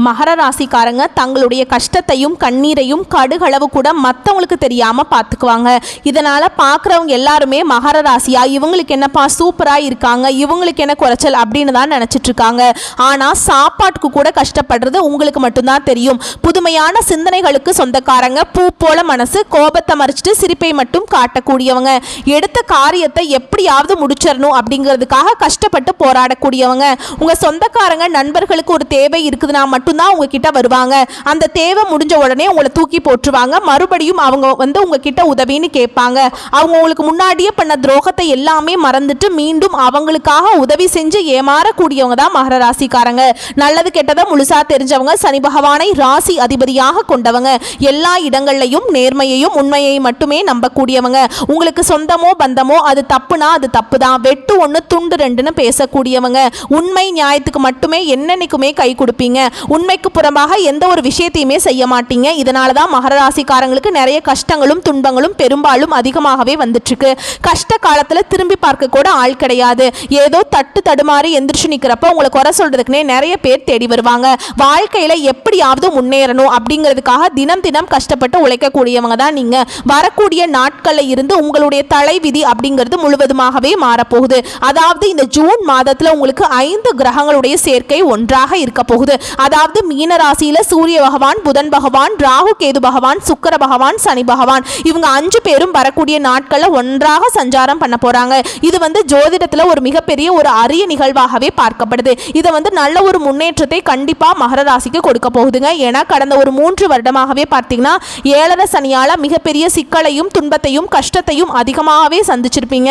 மகர ராசிக்காரங்க தங்களுடைய கஷ்டத்தையும் கண்ணீரையும் கடுகளவு கூட மற்றவங்களுக்கு தெரியாமல் பார்த்துக்குவாங்க. இதனால் பார்க்குறவங்க எல்லாருமே மகர ராசியா இவங்களுக்கு என்னப்பா சூப்பராக இருக்காங்க, இவங்களுக்கு என்ன குறைச்சல் அப்படின்னு தான் நினச்சிட்ருக்காங்க. ஆனால் சாப்பாட்டுக்கு கூட கஷ்டப்படுறது உங்களுக்கு மட்டும்தான் தெரியும். புதுமையான சிந்தனைகளுக்கு சொந்தக்காரங்க, பூ போல மனசு, கோபத்தை மறைச்சிட்டு சிரிப்பை மட்டும் காட்டக்கூடியவங்க, எடுத்த காரியத்தை எப்படியாவது முடிச்சிடணும் அப்படிங்கிறதுக்காக கஷ்டப்பட்டு போராடக்கூடியவங்க. உங்கள் சொந்தக்காரங்க நண்பர்களுக்கு ஒரு தேவை இருக்குதுன்னா மட்டும்தான் உங்ககிட்ட வருவாங்க. அந்த தேவை முடிஞ்ச உடனே உங்களை தூக்கி போட்டுருவாங்க. மறுபடியும் அவங்க உங்ககிட்ட உதவின்னு கேட்பாங்க. அவங்க உங்களுக்கு முன்னாடியே பண்ண துரோகத்தை எல்லாமே மறந்துட்டு மீண்டும் அவங்களுக்காக உதவி செஞ்சு ஏமாறக்கூடியவங்க தான் மகர ராசிக்காரங்க. நல்லது கெட்டதை முழுசா தெரிஞ்சவங்க, சனி பகவானை ராசி அதிபதியாக கொண்டவங்க, எல்லா இடங்கள்லையும் நேர்மையையும் உண்மையை மட்டுமே நம்பக்கூடியவங்க. உங்களுக்கு சொந்தமோ பந்தமோ அது தப்புனா அது தப்பு தான், வெட்டு ஒன்று துண்டு ரெண்டுன்னு பேசக்கூடியவங்க. உண்மை நியாயத்துக்கு மட்டுமே என்னன்னைக்குமே கை கொடுப்பீங்க. உண்மைக்கு புறம்பாக எந்த ஒரு விஷயத்தையுமே செய்ய மாட்டீங்க. இதனால தான் மகர ராசிக்காரங்களுக்கு நிறைய கஷ்டங்களும் துன்பங்களும் பெரும்பாலும் அதிகமாகவே வந்துட்டுருக்கு. கஷ்ட காலத்தில் திரும்பி பார்க்க கூட ஆள் கிடையாது. ஏதோ தட்டு தடுமாறி எந்திரிச்சு நிற்கிறப்ப உங்களை குறை சொல்றதுக்குனே நிறைய பேர் தேடி வருவாங்க. வாழ்க்கையில் எப்படியாவது முன்னேறணும் அப்படிங்கிறதுக்காக தினம் தினம் கஷ்டப்பட்டு உழைக்கக்கூடியவங்க தான் நீங்க. வரக்கூடிய நாட்களில் இருந்து உங்களுடைய தலைவிதி அப்படிங்கிறது முழுவதுமாகவே மாறப்போகுது. அதாவது இந்த ஜூன் மாதத்தில் உங்களுக்கு 5 கிரகங்களுடைய சேர்க்கை ஒன்றாக இருக்க போகுது. அதாவது மீன ராசியில சூரிய பகவான், புதன் பகவான், ராகு கேது பகவான், சுக்கிர பகவான், சனி பகவான், இவங்க 5 பேரும் வரக்கூடிய நாட்கள்ல ஒன்றாக சஞ்சாரம் பண்ண போறாங்க. இது ஜோதிடத்துல ஒரு மிகப்பெரிய ஒரு அரிய நிகழ்வாகவே பார்க்கப்படுது. இதை நல்ல ஒரு முன்னேற்றத்தை கண்டிப்பா மகர ராசிக்கு கொடுக்க போகுதுங்க. ஏன்னா கடந்த ஒரு 3 வருடமாகவே பார்த்தீங்கன்னா 7 சனியால மிகப்பெரிய சிக்கலையும் துன்பத்தையும் கஷ்டத்தையும் அதிகமாகவே சந்திச்சிருப்பீங்க.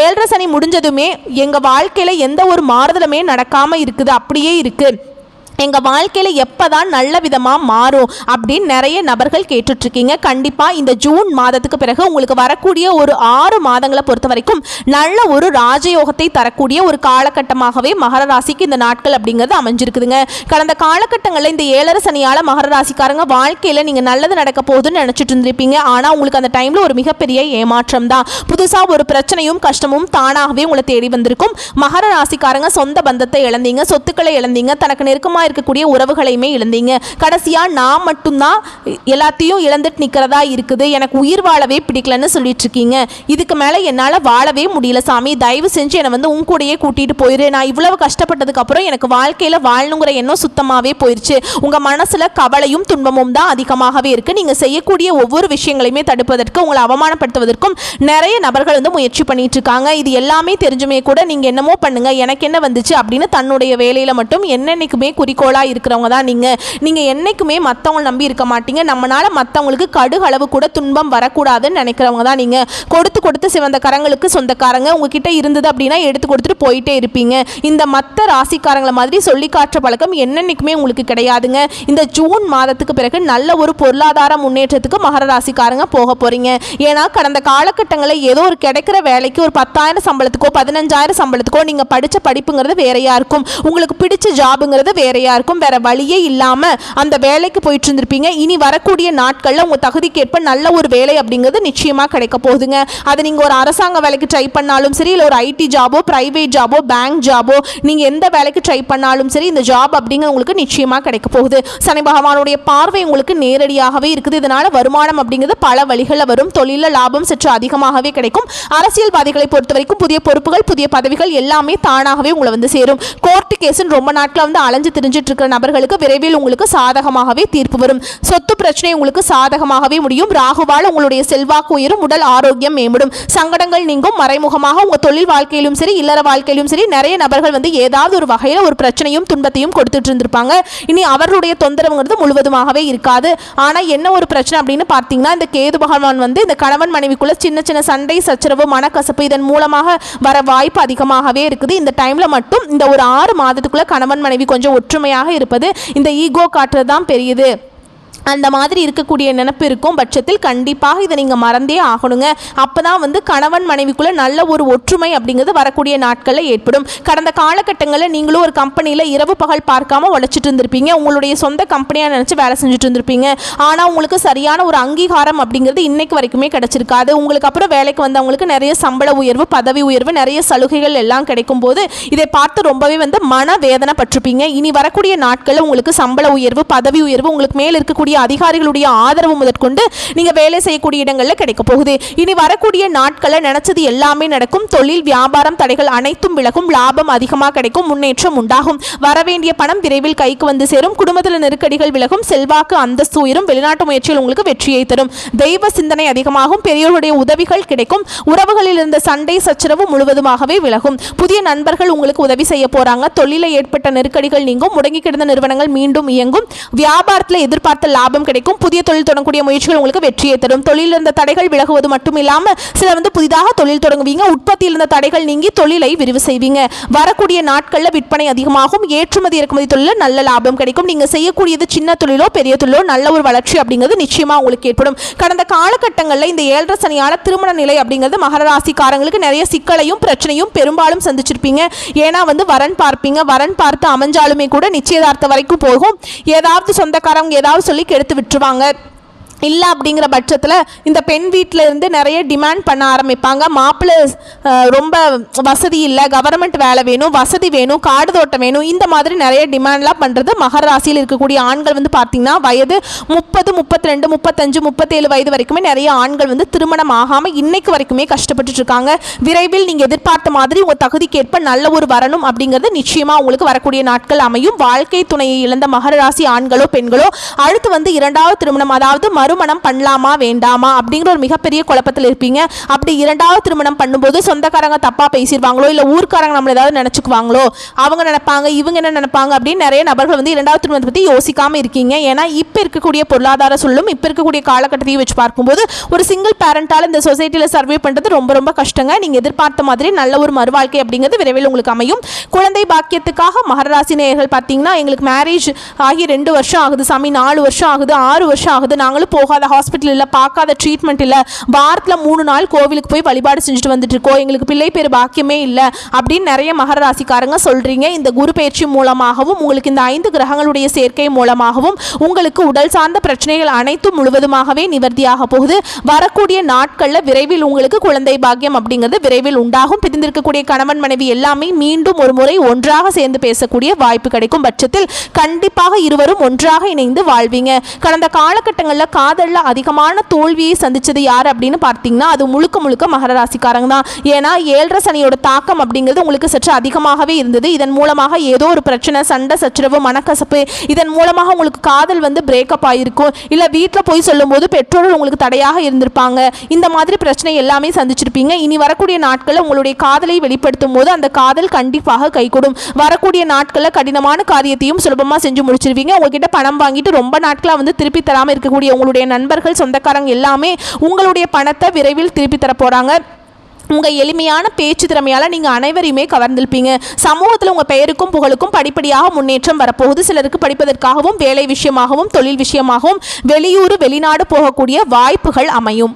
7 சனி முடிஞ்சதுமே எங்க வாழ்க்கையில எந்த ஒரு மாறுதலுமே நடக்காம இருக்குது, அப்படியே இருக்கு, எங்கள் வாழ்க்கையில் எப்போ தான் நல்ல விதமாக மாறும் அப்படின்னு நிறைய நபர்கள் கேட்டுட்ருக்கீங்க. கண்டிப்பாக இந்த ஜூன் மாதத்துக்கு பிறகு உங்களுக்கு வரக்கூடிய ஒரு 6 மாதங்களை பொறுத்த வரைக்கும் நல்ல ஒரு ராஜயோகத்தை தரக்கூடிய ஒரு காலகட்டமாகவே மகர ராசிக்கு இந்த நாட்கள் அப்படிங்கிறது அமைஞ்சிருக்குதுங்க. கடந்த காலகட்டங்களில் இந்த 7 சனியால் மகர ராசிக்காரங்க வாழ்க்கையில் நீங்கள் நல்லது நடக்க போகுதுன்னு நினச்சிட்டு இருந்திருப்பீங்க. ஆனால் உங்களுக்கு அந்த டைமில் ஒரு மிகப்பெரிய ஏமாற்றம் தான். புதுசாக ஒரு பிரச்சனையும் கஷ்டமும் தானாகவே உங்களை தேடி வந்திருக்கும். மகர ராசிக்காரங்க சொந்த பந்தத்தை இழந்தீங்க, சொத்துக்களை இழந்தீங்க, தனக்கு நெருக்கமாக இருக்கக்கூடிய உறவுகளையுமே இழந்தீங்க. கடைசியா நான் மட்டும்தான் எல்லாத்தையும் இழந்துட்டு நிக்கிறதா இருக்குது, எனக்கு உயிர் வாழவே பிடிக்கலன்னு சொல்லிட்டு இருக்கீங்க. இதுக்கு மேல என்னால வாழவே முடியல சாமி, தயவு செஞ்சு என்னை உன் கூடயே கூட்டிட்டு போயிரு. நான் இவ்வளவு கஷ்டப்பட்டதுக்கு அப்புறம் எனக்கு வாழ்க்கையில வாழணுங்கிற எண்ணம் சுத்தமாவே போயிருச்சு. உங்க மனசுல கவலையும் துன்பமும் தான் அதிகமாகவே இருக்கு. நீங்க செய்யக்கூடிய ஒவ்வொரு விஷயங்களையுமே தடுப்பதற்கு, உங்களை அவமானப்படுத்துவதற்கும் நிறைய நபர்கள் முயற்சி பண்ணிட்டு இருக்காங்க. இது எல்லாமே தெரிஞ்சுமே கூட நீங்க என்னமோ பண்ணுங்க, எனக்கு என்ன வந்துச்சு அப்படின்னு தன்னுடைய வேலையில மட்டும் என்னன்னைக்குமே குறிக்கோளாக இருக்கிறவங்க தான் நீங்கள் என்னைக்குமே மற்றவங்க நம்பி இருக்க மாட்டீங்க. நம்மளால மற்றவங்களுக்கு கடுகளவு கூட துன்பம் வரக்கூடாதுன்னு நினைக்கிறவங்க தான் நீங்கள். கொடுத்து சிவந்த கரங்களுக்கு சொந்தக்காரங்க. உங்ககிட்ட இருந்தது அப்படின்னா எடுத்து கொடுத்துட்டு போயிட்டே இருப்பீங்க. இந்த மற்ற ராசிக்காரங்களை மாதிரி சொல்லி காட்டுற பழக்கம் என்னன்னைக்குமே உங்களுக்கு கிடையாதுங்க. இந்த ஜூன் மாதத்துக்கு பிறகு நல்ல ஒரு பொருளாதார முன்னேற்றத்துக்கு மகர ராசிக்காரங்க போக போறீங்க. ஏன்னா கடந்த காலகட்டங்களில் ஏதோ ஒரு கிடைக்கிற வேலைக்கு ஒரு 10,000 சம்பளத்துக்கோ 15,000 சம்பளத்துக்கோ நீங்கள் படித்த படிப்புங்கிறது வேறையா இருக்கும், உங்களுக்கு பிடிச்ச ஜாபுங்கிறது வேறையா இருக்கும். வேற வழியே இல்லாம அந்த வேலைக்கு போயிட்டு இருந்திருப்பீங்க. இனி வரக்கூடிய நாட்கள்ல உங்க தகுதிக்கேற்ப நல்ல ஒரு வேலை அப்படிங்கிறது நிச்சயமா கிடைக்க போகுதுங்க. அது நீங்க ஒரு அரசாங்க வேலைக்கு ட்ரை பண்ணாலும் சரி, இல்லை ஒரு ஐடி ஜாபோ, பிரைவேட் ஜாபோ, பேங்க் ஜாபோ, நீங்க எந்த வேலைக்கு ட்ரை பண்ணாலும் சரி, இந்த ஜாப் அப்படிங்க உங்களுக்கு நிச்சயமா கிடைக்க போகுது. சனி பகவானுடைய பார்வை உங்களுக்கு நேரடியாகவே இருக்குது. இதனால வருமானம் அப்படிங்கிறது பல வழிகளில் வரும். தொழில லாபம் சற்று அதிகமாகவே கிடைக்கும். அரசியல்வாதிகளை பொறுத்த வரைக்கும் புதிய பொறுப்புகள், புதிய பதவிகள் எல்லாமே தானாகவே உங்களை சேரும். கோர்ட்டு கேஸ் ரொம்ப நாட்கள் அலைஞ்சு தெரிஞ்சிட்டு இருக்கிற நபர்களுக்கு விரைவில் உங்களுக்கு சாதகமாகவே தீர்ப்பு வரும். சொத்து பிரச்சனை உங்களுக்கு சாதகமாகவே முடியும். ராகுவால் உங்களுடைய செல்வாக்கு உயரும், உடல் ஆரோக்கியம் மேம்படும், சங்கடங்கள் நீங்கும். மறைமுகமாக உங்க தொழில் வாழ்க்கையிலும் சரி, இல்லற வாழ்க்கையிலும் சரி, நிறைய நபர்கள் ஏதாவது ஒரு வகையில் ஒரு பிரச்சனையும் துன்பத்தையும் கொடுத்துட்டு இருந்திருப்பாங்க. இனி அவர்களுடைய தொந்தரவுங்கிறது முழுவதுமாகவே இருக்காது. ஆனா என்ன ஒரு பிரச்சனை அப்படின்னு பார்த்தீங்கன்னா, இந்த கேது பகவான் இந்த கணவன் மனைவிக்குள்ள சின்ன சின்ன சண்டை சச்சரவு மனக்கசப்பு இதன் மூலமாக வர வாய்ப்பு அதிகமாகவே இருக்குது. இந்த டைம்ல மட்டும் இந்த ஒரு 6 மாதத்துக்குள்ள கணவன் மனைவி கொஞ்சம் ஒற்றுமையாக இருப்பது, இந்த ஈகோ காட்டுறது தான் பெரியது. அந்த மாதிரி இருக்கக்கூடிய நினைப்பு இருக்கும் பட்சத்தில் கண்டிப்பாக இதை நீங்கள் மறந்தே ஆகணுங்க. அப்போ தான் வந்து கணவன் மனைவிக்குள்ளே நல்ல ஒரு ஒற்றுமை அப்படிங்கிறது வரக்கூடிய நாட்களில் ஏற்படும். கடந்த காலகட்டங்களில் நீங்களும் ஒரு கம்பெனியில் இரவு பகல் பார்க்காம உழைச்சிட்டு இருந்திருப்பீங்க. உங்களுடைய சொந்த கம்பெனியாக நினச்சி வேலை செஞ்சுட்டு இருந்திருப்பீங்க. ஆனால் உங்களுக்கு சரியான ஒரு அங்கீகாரம் அப்படிங்கிறது இன்னைக்கு வரைக்குமே கிடைச்சிருக்காது. உங்களுக்கு அப்புறம் வேலைக்கு வந்தவங்களுக்கு நிறைய சம்பள உயர்வு, பதவி உயர்வு, நிறைய சலுகைகள் எல்லாம் கிடைக்கும் போது இதை பார்த்து ரொம்பவே வந்து மனவேதனை பட்டிருப்பீங்க. இனி வரக்கூடிய நாட்களில் உங்களுக்கு சம்பள உயர்வு, பதவி உயர்வு, உங்களுக்கு மேல் இருக்கக்கூடிய அதிகாரிகளுடைய ஆதரவு முதற்கொண்டு நீங்க வேலை செய்யக்கூடிய இடங்களில் கிடைக்க போகுது. இனி வரக்கூடிய நாட்களில் நினைச்சது எல்லாமே நடக்கும். தொழில் வியாபாரம் தடைகள் அனைத்தும் விலகும். லாபம் அதிகமாக கிடைக்கும். முன்னேற்றம் உண்டாகும். வரவேண்டிய பணம் விரைவில் கைக்கு வந்து சேரும். குடும்பத்தில் நெருக்கடிகள் விலகும். செல்வாக்கு அந்தஸ்து உயரும். வெளிநாட்டு முயற்சிகள் உங்களுக்கு வெற்றியை தரும். தெய்வ சிந்தனை அதிகமாகும். பெரியோருடைய உதவிகள் கிடைக்கும். உறவுகளில் இருந்த சண்டை சச்சரவு முழுவதுமாகவே விலகும். புதிய நண்பர்கள் உங்களுக்கு உதவி செய்ய போறாங்க. தொழிலை ஏற்பட்ட நெருக்கடிகள் நீங்கும். முடங்கி கிடந்த நிறுவனங்கள் மீண்டும் இயங்கும். வியாபாரத்தில் எதிர்பார்த்த லாபம் கிடைக்கும். புதிய தொழில் தொடங்கக்கூடிய முயற்சிகள் உங்களுக்கு வெற்றியை தரும். தொழிலில் இருந்த தடைகள் விலகுவது மட்டும் இல்லாமல் சிலர் வந்து புதிதாக தொழில் தொடங்குவீங்க. உற்பத்தியில் இருந்த தடைகள் நீங்கி தொழிலை விரிவு செய்வீங்க. வரக்கூடிய நாட்களில் விற்பனை அதிகமாகும். ஏற்றுமதி இறக்குமதி தொழிலில் நல்ல லாபம் கிடைக்கும். நீங்க செய்யக்கூடியது சின்ன தொழிலோ பெரிய தொழிலோ நல்ல ஒரு வளர்ச்சி அப்படிங்கிறது நிச்சயமா உங்களுக்கு ஏற்படும். கடந்த காலகட்டங்களில் இந்த 7.5 சனியால திருமண நிலை அப்படிங்கிறது மகர ராசிக்காரங்களுக்கு நிறைய சிக்கலையும் பிரச்சனையும் பெரும்பாலும் சந்திச்சிருப்பீங்க. ஏன்னா வந்து வரன் பார்ப்பீங்க. வரன் பார்த்து அமைஞ்சாலுமே கூட நிச்சயதார்த்தம் வரைக்கும் போகும். ஏதாவது சொந்தக்காரங்க ஏதாவது சொல்லி கெடுத்து விட்டுருவாங்க. இல்லை அப்படிங்கிற பட்சத்தில் இந்த பெண் வீட்டில் இருந்து நிறைய டிமாண்ட் பண்ண ஆரம்பிப்பாங்க. மாப்பிள்ளை ரொம்ப வசதி இல்லை, கவர்மெண்ட் வேலை வேணும், வசதி வேணும், காடு தோட்டம் வேணும், இந்த மாதிரி நிறைய டிமாண்ட்லாம் பண்ணுறது மகர ராசியில் இருக்கக்கூடிய ஆண்கள் வந்து பார்த்திங்கன்னா வயது 30, 32, 35, 37 வயது வரைக்குமே நிறைய ஆண்கள் வந்து திருமணம் ஆகாமல் இன்னைக்கு வரைக்குமே கஷ்டப்பட்டு இருக்காங்க. விரைவில் நீங்கள் எதிர்பார்த்த மாதிரி உங்கள் தகுதிக்கேற்ப நல்ல ஒரு வரணும் அப்படிங்கிறது நிச்சயமாக உங்களுக்கு வரக்கூடிய நாட்கள் அமையும். வாழ்க்கை துணையை இழந்த மகர ராசி ஆண்களோ பெண்களோ அடுத்து வந்து 2வது திருமணம், அதாவது மறுமணம் பண்ணலாமா வேண்டாமா அப்படிங்கிற ஒரு மிகப்பெரிய குழப்பத்தில் இருப்பீங்க. அப்படி 2வது திருமணம் பண்ணும்போது சொந்தக்காரங்க தப்பா பேசிடுவாங்களோ, இல்லை ஊர்க்காரங்க நம்மள ஏதாவது நினைச்சுக்குவாங்களோ, அவங்க நினைப்பாங்க இவங்க என்ன நினைப்பாங்க அப்படின்னு நிறைய நபர்கள் வந்து 2வது திருமணத்தை பற்றி யோசிக்காம இருக்கீங்க. ஏன்னா இப்போ இருக்கக்கூடிய பொருளாதார சூழலும் இப்போ இருக்கக்கூடிய காலகட்டத்தையும் வச்சு பார்க்கும்போது ஒரு சிங்கிள் பேரண்டால் இந்த சொசைட்டியில் சர்வே பண்ணுறது ரொம்ப ரொம்ப கஷ்டங்க. நீங்கள் எதிர்பார்த்த மாதிரி நல்ல ஒரு மறுவாழ்க்கை அப்படிங்கிறது விரைவில் உங்களுக்கு அமையும். குழந்தை பாக்கியத்துக்காக மகர ராசி நேயர்கள் பார்த்தீங்கன்னா எங்களுக்கு மேரேஜ் ஆகி 2 வருஷம் ஆகுது சாமி, 4 வருஷம் ஆகுது, 6 வருஷம் ஆகுது, நாங்களும் போகாத ஹாஸ்பிட்டல் இல்லை, பார்க்காத ட்ரீட்மெண்ட் இல்லை, வாரத்தில் 3 நாள் கோவிலுக்கு போய் வழிபாடு செஞ்சுட்டு வந்துட்டு இருக்கோம், எங்களுக்கு பிள்ளை பேர் பாக்கியமே இல்லை அப்படின்னு நிறைய மகர ராசிக்காரங்க சொல்றீங்க. இந்த குரு பயிற்சி மூலமாகவும் உங்களுக்கு இந்த 5 கிரகங்களுடைய சேர்க்கை மூலமாகவும் உங்களுக்கு உடல் சார்ந்த பிரச்சனைகள் அனைத்தும் முழுவதுமாகவே நிவர்த்தியாக போகுது. வரக்கூடிய நாட்களில் விரைவில் உங்களுக்கு குழந்தை பாக்கியம் அப்படிங்கிறது விரைவில் உண்டாகும். பிரிந்திருக்கக்கூடிய கணவன் மனைவி எல்லாமே மீண்டும் ஒரு முறை ஒன்றாக சேர்ந்து பேசக்கூடிய வாய்ப்பு கிடைக்கும் பட்சத்தில் கண்டிப்பாக இருவரும் ஒன்றாக இணைந்து வாழ்வீங்க. கடந்த காலகட்டங்களில் காதலில் அதிகமான தோல்வியை சந்திச்சது யார் அப்படின்னு பார்த்தீங்கன்னா அது முழுக்க முழுக்க மகர ராசிக்காரங்க தான். ஏன்னா 7.5 சனியோட தாக்கம் அப்படிங்கிறது உங்களுக்கு சற்று அதிகமாகவே இருந்தது. இதன் மூலமாக ஏதோ ஒரு பிரச்சனை, சண்டை சச்சரவு, மனக்கசப்பு, இதன் மூலமாக உங்களுக்கு காதல் வந்து பிரேக்கப் ஆகிருக்கும். இல்லை வீட்டில் போய் சொல்லும் போது பெற்றோர்கள் உங்களுக்கு தடையாக இருந்திருப்பாங்க. இந்த மாதிரி பிரச்சனை எல்லாமே சந்திச்சிருப்பீங்க. இனி வரக்கூடிய நாட்களில் உங்களுடைய காதலை வெளிப்படுத்தும் போது அந்த காதல் கண்டிப்பாக கைகூடும். வரக்கூடிய நாட்களில் கடினமான காரியத்தையும் சுலபமாக செஞ்சு முடிச்சிருவீங்க. உங்ககிட்ட பணம் வாங்கிட்டு ரொம்ப நாட்களாக வந்து திருப்பி தராமல் இருக்கக்கூடிய உங்களுடைய நண்பர்கள், சொந்தக்காரங்க எல்லாமே உங்களுடைய பணத்தை விரைவில் திருப்பி தர போறாங்க. உங்கள் எளிமையான பேச்சு திறமையால் நீங்கள் அனைவரையுமே கவர்ந்திருப்பீங்க. சமூகத்தில் உங்கள் பெயருக்கும் புகழுக்கும் படிப்படியாக முன்னேற்றம் வரப்போகுது. சிலருக்கு படிப்பதற்காகவும் வேலை விஷயமாகவும் தொழில் விஷயமாகவும் வெளியூர் வெளிநாடு போகக்கூடிய வாய்ப்புகள் அமையும்.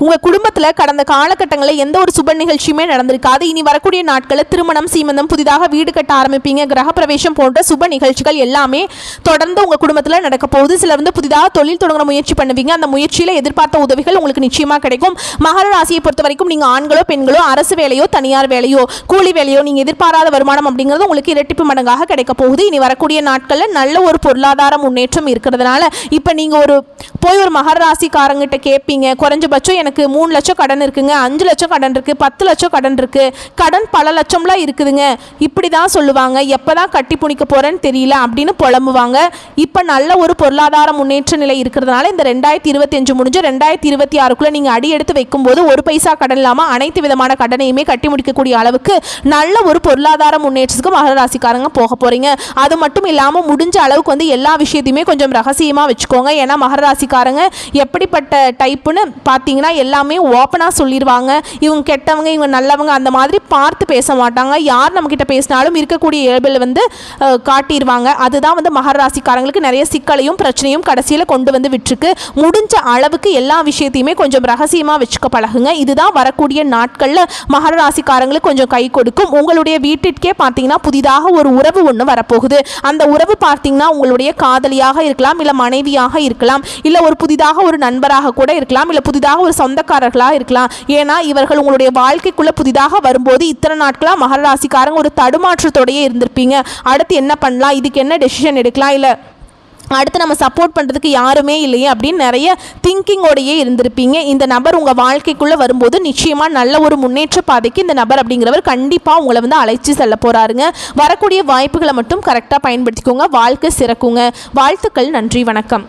உங்கள் குடும்பத்தில் கடந்த காலகட்டங்களில் எந்த ஒரு சுப நிகழ்ச்சியுமே நடந்திருக்காது. இனி வரக்கூடிய நாட்களில் திருமணம், சீமந்தம், புதிதாக வீடு கட்ட ஆரம்பிப்பீங்க. கிரகப்பிரவேசம் போன்ற சுப நிகழ்ச்சிகள் எல்லாமே தொடர்ந்து உங்கள் குடும்பத்தில் நடக்க போகுது. சிலர் வந்து புதிதாக தொழில் தொடங்க முயற்சி பண்ணுவீங்க. அந்த முயற்சியில் எதிர்பார்த்த உதவிகள் உங்களுக்கு நிச்சயமாக கிடைக்கும். மகர ராசியை பொறுத்த வரைக்கும் நீங்கள் ஆண்களோ பெண்களோ அரசு வேலையோ தனியார் வேலையோ கூலி வேலையோ நீங்கள் எதிர்பாராத வருமானம் அப்படிங்கிறது உங்களுக்கு இரட்டிப்பு மடங்காக கிடைக்க போகுது. இனி வரக்கூடிய நாட்களில் நல்ல ஒரு பொருளாதார முன்னேற்றம் இருக்கிறதுனால இப்போ நீங்கள் ஒரு மகர ராசிக்காரங்கிட்ட கேட்பீங்க, குறைஞ்சபட்சம் எனக்கு 3 லட்சம் கடன் இருக்குங்க, 5 லட்சம் கடன் இருக்கு, 10 லட்சம் கடன் இருக்கு, கடன் பல லட்சம்லாம் இருக்குதுங்க, இப்படி தான் சொல்லுவாங்க. எப்போதான் கட்டி புணிக்க போறேன்னு தெரியல அப்படின்னு புலம்புவாங்க. இப்போ நல்ல ஒரு பொருளாதார முன்னேற்ற நிலை இருக்கிறதுனால இந்த 2025 முடிஞ்சு 2026க்குள்ள நீங்கள் அடி எடுத்து வைக்கும்போது 1 பைசா கடன் இல்லாமல் அனைத்து அனைத்து விதமான கடனையுமே கட்டி முடிக்கக்கூடிய அளவுக்கு நல்ல ஒரு பொருளாதார முன்னேற்றத்துக்கு மகர ராசிக்காரங்க போக போகிறீங்க. அது மட்டும் இல்லாமல் முடிஞ்ச அளவுக்கு வந்து எல்லா விஷயத்தையுமே கொஞ்சம் ரகசியமாக வச்சுக்கோங்க. ஏன்னா மகர ராசிக்காரங்க எப்படிப்பட்ட டைப்புன்னு பார்த்தீங்கன்னா எல்லாமே ஓப்பனாக சொல்லிடுவாங்க. இவங்க கெட்டவங்க இவங்க நல்லவங்க அந்த மாதிரி பார்த்து பேச மாட்டாங்க. யார் நம்மக்கிட்ட பேசினாலும் இருக்கக்கூடிய இயல்பில் வந்து காட்டிடுவாங்க. அதுதான் வந்து மகர ராசிக்காரங்களுக்கு நிறைய சிக்கலையும் பிரச்சனையும் கடைசியில் கொண்டு வந்து விட்டுருக்கு. முடிஞ்ச அளவுக்கு எல்லா விஷயத்தையுமே கொஞ்சம் ரகசியமாக வச்சுக்க பழகுங்க. இதுதான் வரக்கூடிய நாட்களில் மகர ராசிக்காரங்களுக்கு கொஞ்சம் கை கொடுக்கும். உங்களுடைய வீட்டிற்கே பார்த்தீங்கன்னா புதிதாக ஒரு உறவு ஒன்று வரப்போகுது. அந்த உறவு பார்த்தீங்கன்னா உங்களுடைய காதலியாக இருக்கலாம், இல்லை மனைவியாக இருக்கலாம், இல்லை ஒரு புதிதாக ஒரு நண்பராக கூட இருக்கலாம், இல்லை புதிதாக ஒரு சொந்தக்காரர்களாக இருக்கலாம். ஏன்னா இவர்கள் உங்களுடைய வாழ்க்கைக்குள்ளே புதிதாக வரும்போது இத்தனை நாட்களாக மகர ராசிக்காரங்க ஒரு தடுமாற்றத்தோடையே இருந்திருப்பீங்க. அடுத்து என்ன பண்ணலாம், இதுக்கு என்ன டெசிஷன் எடுக்கலாம், இல்லை அடுத்து நம்ம சப்போர்ட் பண்ணுறதுக்கு யாருமே இல்லையே அப்படின்னு நிறைய திங்கிங்கோடையே இருந்திருப்பீங்க. இந்த நபர் உங்கள் வாழ்க்கைக்குள்ளே வரும்போது நிச்சயமாக நல்ல ஒரு முன்னேற்ற பாதைக்கு இந்த நபர் அப்படிங்கிறவர் கண்டிப்பாக உங்களை வந்து அழைச்சி செல்ல போகிறாருங்க. வரக்கூடிய வாய்ப்புகளை மட்டும் கரெக்டாக பயன்படுத்திக்கோங்க. வாழ்க்கை சிறக்குங்க. வாழ்த்துக்கள். நன்றி. வணக்கம்.